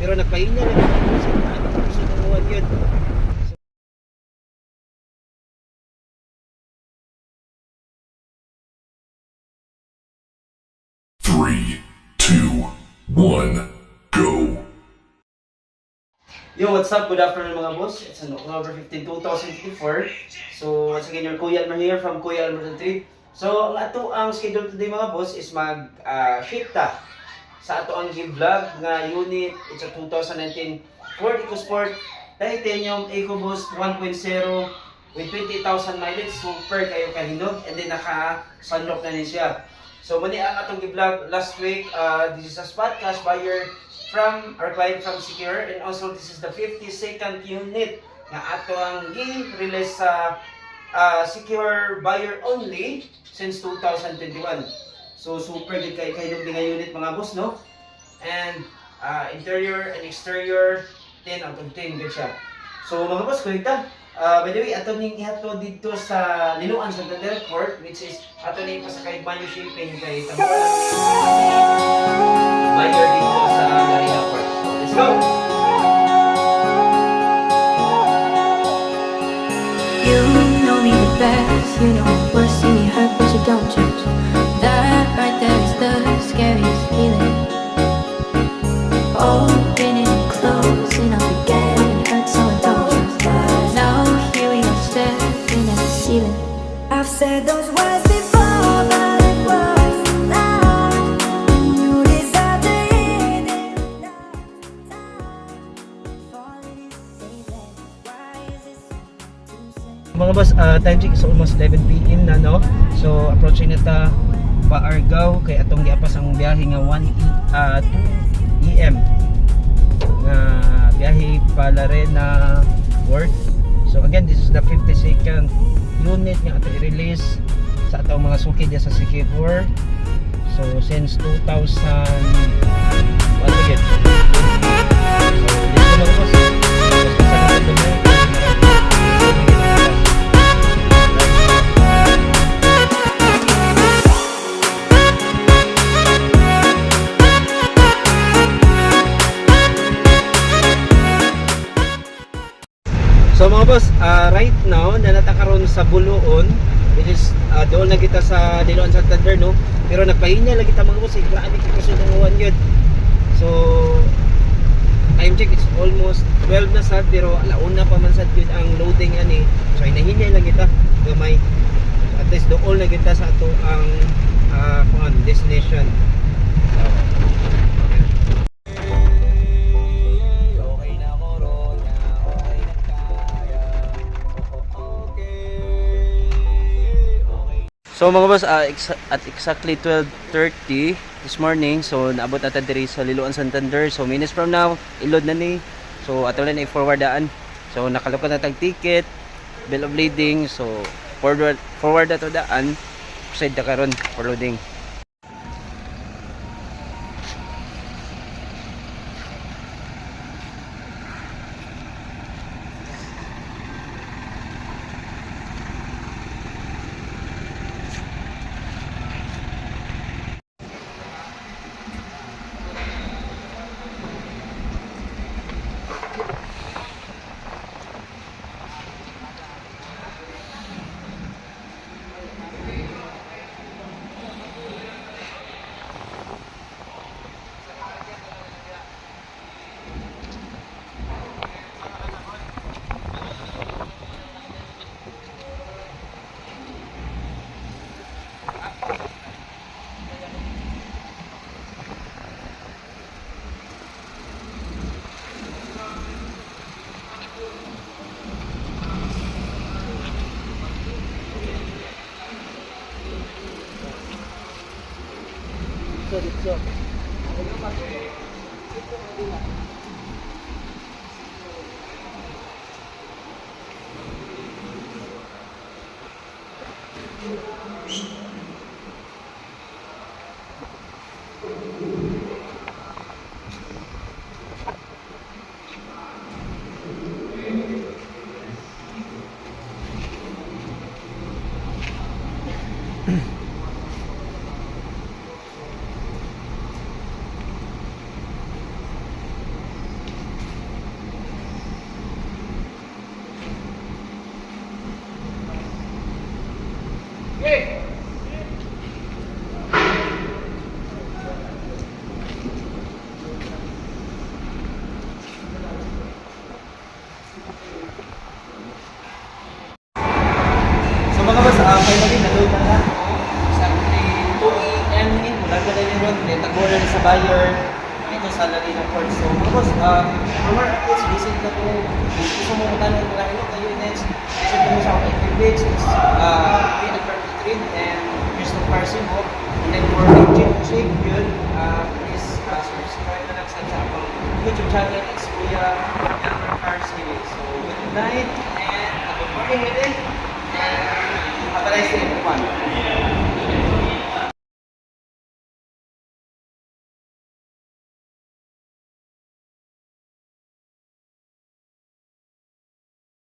Pero nagpahinga lang ito sa ano sa tunguhan yun. 3, 2, 1, go. Yo, what's up? Good afternoon mga boss. It's on October 15, 2024. So, once again, your Kuya Almer here from Kuya Almer 3. So, ang schedule today mga boss is mag-shifta sa ato ang vlog nga unit. It's a 2019 Ford EcoSport Titanium EcoBoost 1.0 with 20,000 mileage. Super kayo kahinog. And then naka-sunroof na rin siya. So, mani ang atong vlog last week. This is a spot cash buyer from our client from Secure, and also this is the 52nd unit na ato ang gi-release sa Secure buyer only since 2021. So super good kay kayo nga unit mga boss, no? And interior and exterior 10 out of 10 good siya. So mga boss, kuya, by the way, ato ning ihato dito sa Liloan Santander Port, which is ato ning pasakay banyo shipping kay Tambalan buyer dito sa Manila Port. So let's go! You know me the best, you know what's in your heart, but you don't judge. That right there is the scariest feeling. Opening and closing up again, it hurts so I don't trust. Now here we are staring at the ceiling. I've said those words before, but it was not. You deserve to hear them. Falling is sailing. Why is it so too Mga boss, time check is almost 11 PM na, no? So approaching na ta Paargao kay atong giapas ang biyahe nga 2 AM nga biyahe pala rin na work. So again, this is the 52nd unit nga ato i-release sa atong mga suki diya sa Secure. So since 2000 what again? So dito mga boss, so mga boss, right now nanatakaron sa Buluon, which is doon na kita sa Liloan Santander, no? Pero nagpahinga lang kita mga boss, grabe kita sa tunguhan yun. So time check is almost 12 na sad, pero alauna pa man sad yun ang loading ani. So inahinay lang kita gamay. So, at least doon na kita sa ato ang destination. So, so mga boss, at exactly 12:30 this morning, so naabot natin diri sa Liloan Santander. So minutes from now, ilod na ni. So ato na i-forwardaan. So nakalupad na tag ticket, bill of lading. So forward na to daan. Proceed na karon for loading. sa buyer, ito salary ng court. So, mga boss, for more updates, visit na po. Gusto mo magkano mga ino kayo next. Visit mo sa aking page. It's Queen at Trade and Crystal Parsing po. And then for engine music, yun, please subscribe na lang sa akong YouTube channel. It's Kuya Elmer Cars TV. So, good night and good morning with it. And have a nice day everyone.